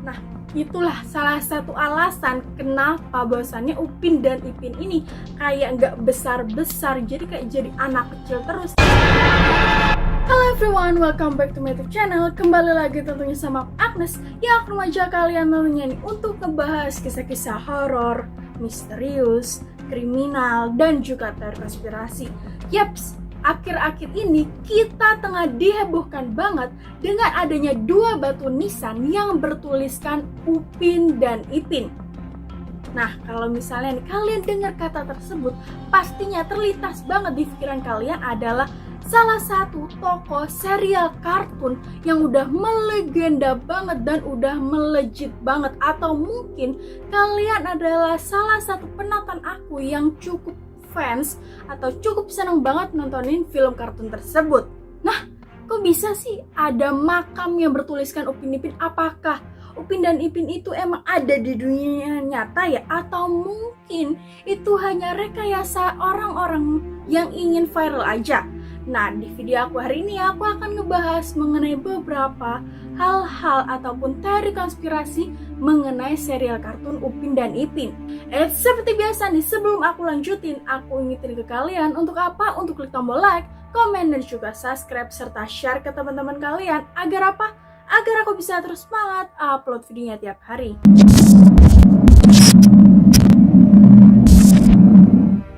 Nah, itulah salah satu alasan kenapa bahwasannya Upin dan Ipin ini kayak nggak besar-besar, jadi kayak jadi anak kecil terus. Hello everyone, welcome back to my YouTube channel. Kembali lagi tentunya sama Agnes yang akan mengajak kalian tentunya nih untuk ngebahas kisah-kisah horor, misterius, kriminal, dan juga teori konspirasi. Yaps, akhir-akhir ini kita tengah dihebohkan banget dengan adanya dua batu nisan yang bertuliskan Upin dan Ipin. Nah, kalau misalnya nih, kalian dengar kata tersebut, pastinya terlintas banget di pikiran kalian adalah salah satu tokoh serial kartun yang udah melegenda banget dan udah melejit banget. Atau mungkin kalian adalah salah satu penonton aku yang cukup fans atau cukup seneng banget nontonin film kartun tersebut. Nah, kok bisa sih ada makam yang bertuliskan Upin Ipin? Apakah Upin dan Ipin itu emang ada di dunia nyata ya? Atau mungkin itu hanya rekayasa orang-orang yang ingin viral aja? Nah, di video aku hari ini aku akan ngebahas mengenai beberapa hal-hal ataupun teori konspirasi mengenai serial kartun Upin dan Ipin. Seperti biasa nih, sebelum aku lanjutin, aku ingetin ke kalian untuk apa? Untuk klik tombol like, komen, dan juga subscribe serta share ke teman-teman kalian. Agar apa? Agar aku bisa terus semangat upload videonya tiap hari.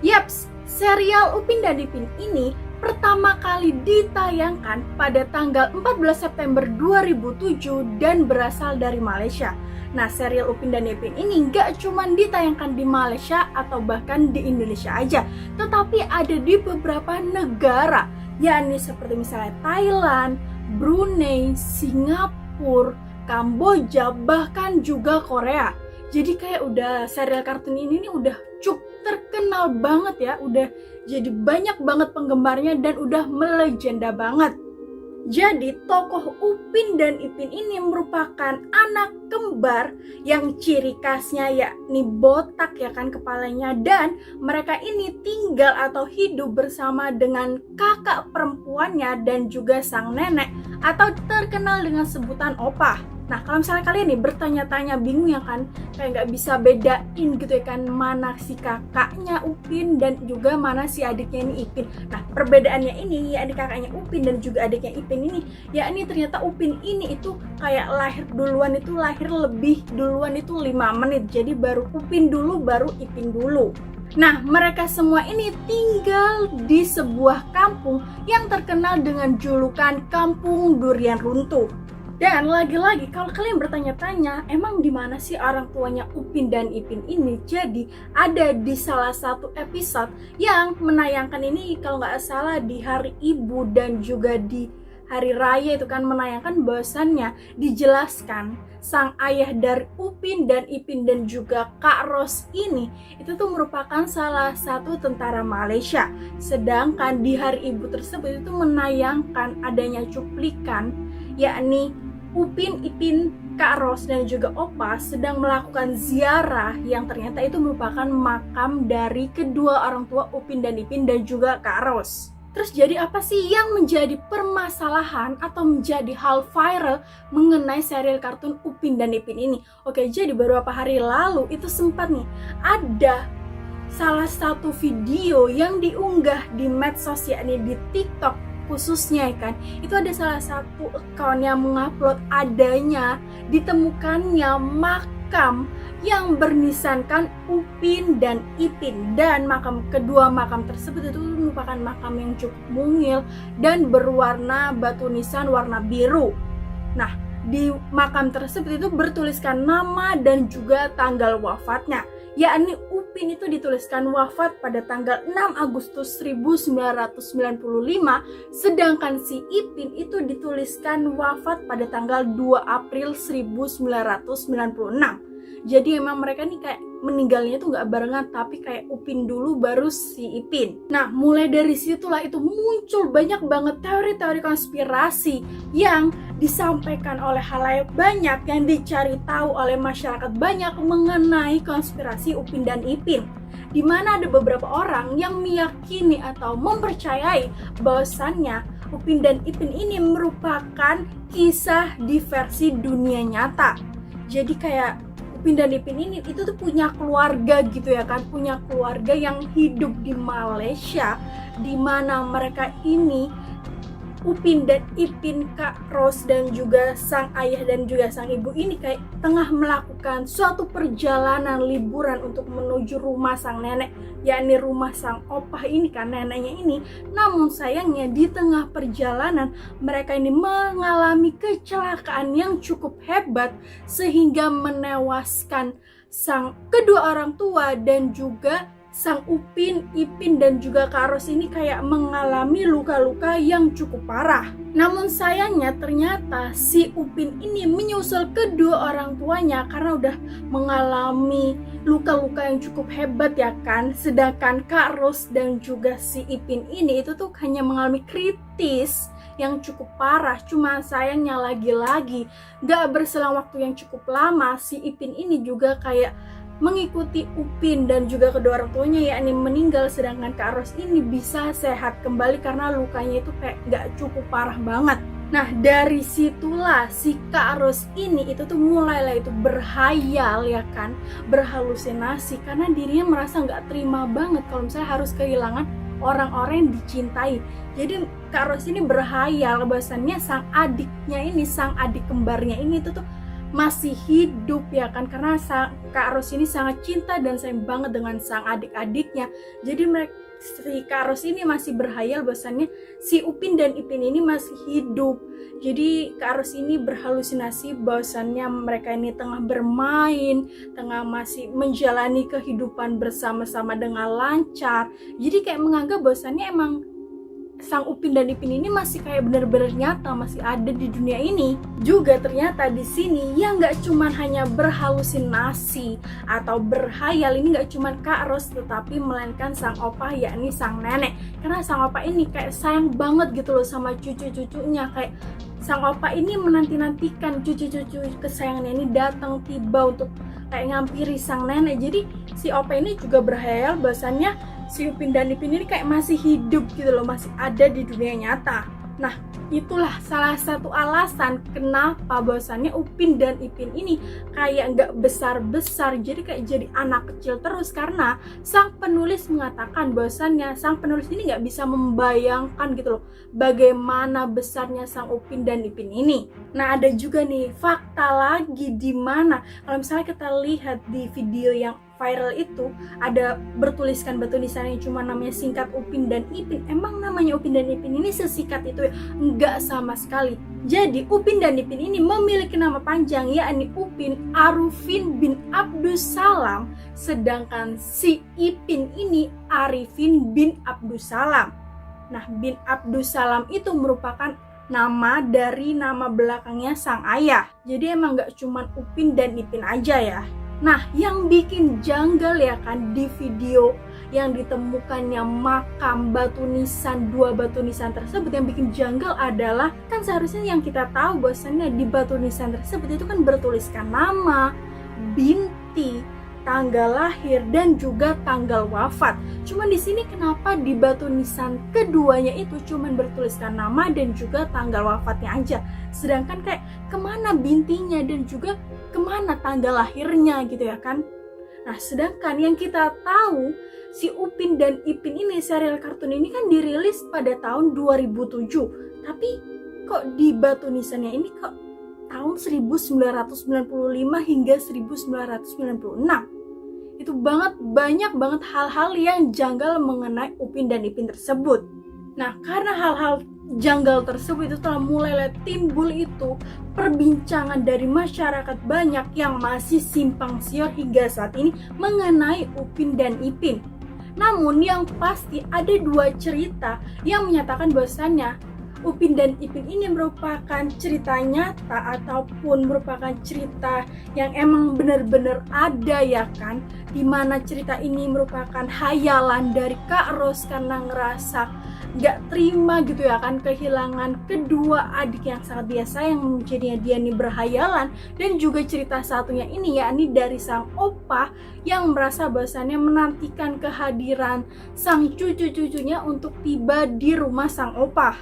Yaps, serial Upin dan Ipin ini pertama kali ditayangkan pada tanggal 14 September 2007 dan berasal dari Malaysia. Nah, serial Upin dan Ipin ini nggak cuma ditayangkan di Malaysia atau bahkan di Indonesia aja, tetapi ada di beberapa negara, yakni seperti misalnya Thailand, Brunei, Singapura, Kamboja, bahkan juga Korea. Jadi kayak udah serial kartun ini nih udah cukup terkenal banget ya, udah jadi banyak banget penggemarnya dan udah melegenda banget. Jadi tokoh Upin dan Ipin ini merupakan anak kembar yang ciri khasnya yakni botak ya kan kepalanya, dan mereka ini tinggal atau hidup bersama dengan kakak perempuannya dan juga sang nenek atau terkenal dengan sebutan opah. Nah, kalau misalnya kalian nih bertanya-tanya bingung ya kan, kayak nggak bisa bedain gitu ya kan, mana si kakaknya Upin dan juga mana si adiknya ini Ipin. Nah, perbedaannya ini ya, adik kakaknya Upin dan juga adiknya Ipin ini, ya ini ternyata Upin ini itu kayak lahir lebih duluan itu 5 menit. Jadi baru Upin dulu, baru Ipin dulu. Nah, mereka semua ini tinggal di sebuah kampung yang terkenal dengan julukan Kampung Durian Runtuh. Dan lagi-lagi kalau kalian bertanya-tanya, emang di mana sih orang tuanya Upin dan Ipin ini? Jadi ada di salah satu episode yang menayangkan ini kalau nggak salah di hari ibu dan juga di hari raya itu kan, menayangkan bahwasannya dijelaskan sang ayah dari Upin dan Ipin dan juga Kak Ros ini itu tuh merupakan salah satu tentara Malaysia. Sedangkan di hari ibu tersebut itu menayangkan adanya cuplikan yakni Upin, Ipin, Kak Ros, dan juga Opa sedang melakukan ziarah yang ternyata itu merupakan makam dari kedua orang tua Upin dan Ipin dan juga Kak Ros. Terus jadi apa sih yang menjadi permasalahan atau menjadi hal viral mengenai serial kartun Upin dan Ipin ini? Oke, jadi beberapa hari lalu itu sempat nih ada salah satu video yang diunggah di medsos yakni di TikTok khususnya kan, itu ada salah satu account yang mengupload adanya ditemukannya makam yang bernisankan Upin dan Ipin, dan kedua makam tersebut itu merupakan makam yang cukup mungil dan berwarna batu nisan warna biru. Nah, di makam tersebut itu bertuliskan nama dan juga tanggal wafatnya, yakni Upin itu dituliskan wafat pada tanggal 6 Agustus 1995, sedangkan si Ipin itu dituliskan wafat pada tanggal 2 April 1996. Jadi emang mereka nih kayak meninggalnya tuh nggak barengan, tapi kayak Upin dulu baru si Ipin. Nah, mulai dari situlah itu muncul banyak banget teori-teori konspirasi yang disampaikan oleh halayak banyak, yang dicari tahu oleh masyarakat banyak mengenai konspirasi Upin dan Ipin. Di mana ada beberapa orang yang meyakini atau mempercayai bahwasannya Upin dan Ipin ini merupakan kisah di versi dunia nyata. Jadi kayak Upin dan Ipin ini itu tuh punya keluarga gitu ya kan, punya keluarga yang hidup di Malaysia, di mana mereka ini Upin dan Ipin, Kak Ros dan juga sang ayah dan juga sang ibu ini kayak tengah melakukan suatu perjalanan liburan untuk menuju rumah sang nenek, yakni rumah sang opah ini kan, neneknya ini. Namun sayangnya di tengah perjalanan mereka ini mengalami kecelakaan yang cukup hebat sehingga menewaskan sang kedua orang tua dan juga sang Upin, Ipin dan juga Kak Ros ini kayak mengalami luka-luka yang cukup parah. Namun sayangnya ternyata si Upin ini menyusul kedua orang tuanya karena udah mengalami luka-luka yang cukup hebat ya kan. Sedangkan Kak Ros dan juga si Ipin ini itu tuh hanya mengalami kritis yang cukup parah. Cuma sayangnya lagi-lagi gak berselang waktu yang cukup lama, si Ipin ini juga kayak mengikuti Upin dan juga kedua orang tuanya yakni meninggal, sedangkan Kak Ros ini bisa sehat kembali karena lukanya itu kayak gak cukup parah banget. Nah dari situlah si Kak Ros ini itu tuh mulailah itu berhayal ya kan, berhalusinasi karena dirinya merasa gak terima banget kalau misalnya harus kehilangan orang-orang yang dicintai. Jadi Kak Ros ini berhayal bahwasannya sang adiknya ini, sang adik kembarnya ini itu tuh masih hidup ya kan, karena Kak Ros ini sangat cinta dan sayang banget dengan sang adik-adiknya. Jadi si Kak Ros ini masih berhayal bahwasannya si Upin dan Ipin ini masih hidup. Jadi Kak Ros ini berhalusinasi bahwasannya mereka ini tengah bermain, tengah masih menjalani kehidupan bersama-sama dengan lancar. Jadi kayak menganggap bahwasannya emang sang Upin dan Ipin ini masih kayak benar-benar nyata, masih ada di dunia ini. Juga ternyata di sini yang nggak cuman hanya berhalusinasi atau berhayal ini nggak cuman Kak Ros, tetapi melainkan sang opah yakni sang nenek. Karena sang opah ini kayak sayang banget gitu loh sama cucu-cucunya. Kayak sang opah ini menanti-nantikan cucu-cucu kesayangannya ini datang tiba untuk kayak ngampiri sang nenek. Jadi si opah ini juga berhayal bahwasannya si Upin dan Ipin ini kayak masih hidup gitu loh, masih ada di dunia nyata. Nah itulah salah satu alasan kenapa bahwasannya Upin dan Ipin ini kayak nggak besar-besar, jadi kayak jadi anak kecil terus, karena sang penulis mengatakan bahwasannya sang penulis ini nggak bisa membayangkan gitu loh bagaimana besarnya sang Upin dan Ipin ini. Nah ada juga nih fakta lagi di mana kalau misalnya kita lihat di video yang viral itu ada bertuliskan batu-nisan yang cuma namanya singkat Upin dan Ipin. Emang namanya Upin dan Ipin ini sesikat itu ya? Enggak sama sekali. Jadi Upin dan Ipin ini memiliki nama panjang yakni Upin Arufin bin Abdussalam, sedangkan si Ipin ini Arifin bin Abdussalam. Nah bin Abdussalam itu merupakan nama dari nama belakangnya sang ayah. Jadi emang gak cuma Upin dan Ipin aja ya. Nah yang bikin janggal ya kan di video yang ditemukannya makam batu nisan, dua batu nisan tersebut, yang bikin janggal adalah kan seharusnya yang kita tahu bahwasannya di batu nisan tersebut itu kan bertuliskan nama, binti, tanggal lahir dan juga tanggal wafat. Cuman di sini kenapa di batu nisan keduanya itu cuman bertuliskan nama dan juga tanggal wafatnya aja, sedangkan kayak kemana bintinya dan juga kemana tanggal lahirnya gitu ya kan. Nah sedangkan yang kita tahu si Upin dan Ipin ini, serial kartun ini kan dirilis pada tahun 2007, tapi kok di batu nisannya ini kok tahun 1995 hingga 1996. Itu banyak banget hal-hal yang janggal mengenai Upin dan Ipin tersebut. Nah karena hal-hal janggal tersebut itu telah mulai timbul itu perbincangan dari masyarakat banyak yang masih simpang siur hingga saat ini mengenai Upin dan Ipin. Namun yang pasti ada dua cerita yang menyatakan bahwasannya Upin dan Ipin ini merupakan cerita nyata ataupun merupakan cerita yang emang benar-benar ada ya kan, dimana cerita ini merupakan hayalan dari Kak Ros karena ngerasa gak terima gitu ya kan kehilangan kedua adik yang sangat biasa yang menjadinya dia nih berhayalan. Dan juga cerita satunya ini yakni dari sang opah yang merasa bahwasannya menantikan kehadiran sang cucu-cucunya untuk tiba di rumah sang opah.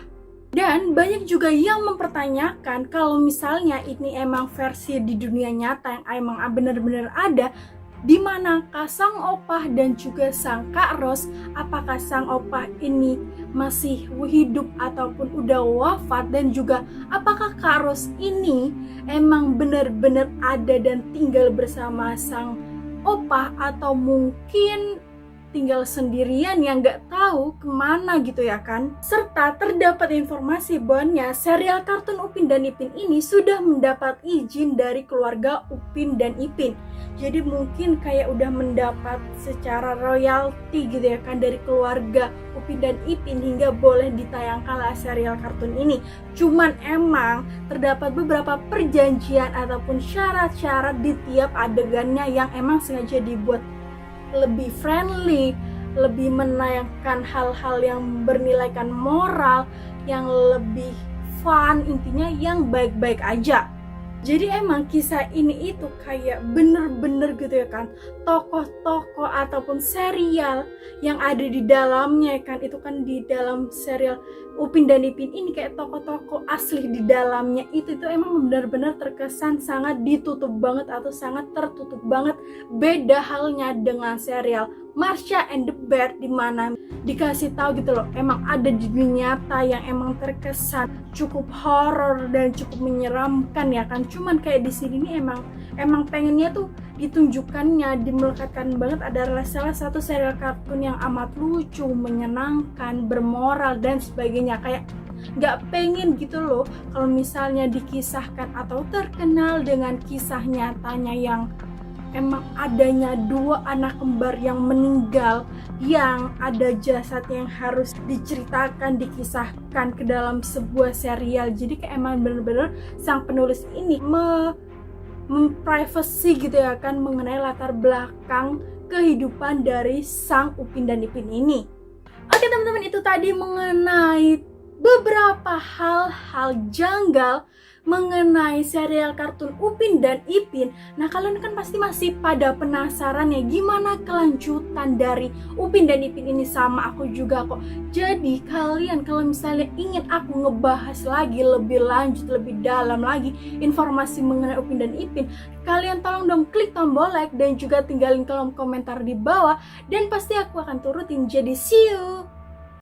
Dan banyak juga yang mempertanyakan kalau misalnya ini emang versi di dunia nyata yang emang benar-benar ada, di manakah sang opah dan juga sang Kak Ros? Apakah sang opah ini masih hidup ataupun udah wafat, dan juga apakah Kak Ros ini emang benar-benar ada dan tinggal bersama sang opah, atau mungkin tinggal sendirian yang gak tahu kemana gitu ya kan. Serta terdapat informasi bahwa serial kartun Upin dan Ipin ini sudah mendapat izin dari keluarga Upin dan Ipin. Jadi mungkin kayak udah mendapat secara royalti gitu ya kan dari keluarga Upin dan Ipin hingga boleh ditayangkanlah serial kartun ini. Cuman emang terdapat beberapa perjanjian ataupun syarat-syarat di tiap adegannya yang emang sengaja dibuat lebih friendly, lebih menayangkan hal-hal yang bernilaikan moral, yang lebih fun, intinya yang baik-baik aja. Jadi emang kisah ini itu kayak bener-bener gitu ya kan, tokoh-tokoh ataupun serial yang ada di dalamnya kan, itu kan di dalam serial Upin dan Ipin ini kayak tokoh-tokoh asli di dalamnya itu emang benar-benar terkesan sangat ditutup banget atau sangat tertutup banget. Beda halnya dengan serial Marsha and the Bear, dimana dikasih tahu gitu loh, emang ada di dunia nyata yang emang terkesan cukup horor dan cukup menyeramkan ya kan. Cuman kayak di sini nih emang pengennya tuh ditunjukkannya, dimelekatkan banget adalah salah satu serial kartun yang amat lucu, menyenangkan, bermoral dan sebagainya. Kayak nggak pengen gitu loh kalau misalnya dikisahkan atau terkenal dengan kisah nyatanya yang emang adanya dua anak kembar yang meninggal, yang ada jasad yang harus diceritakan, dikisahkan ke dalam sebuah serial. Jadi kayak emang bener-bener sang penulis ini memprivacy gitu ya kan mengenai latar belakang kehidupan dari sang Upin dan Ipin ini. Oke teman-teman, itu tadi mengenai beberapa hal-hal janggal mengenai serial kartun Upin dan Ipin. Nah kalian kan pasti masih pada penasaran ya gimana kelanjutan dari Upin dan Ipin ini, sama aku juga kok. Jadi kalian kalau misalnya ingin aku ngebahas lagi lebih lanjut, lebih dalam lagi informasi mengenai Upin dan Ipin, kalian tolong dong klik tombol like dan juga tinggalin kolom komentar di bawah, dan pasti aku akan turutin. Jadi see you.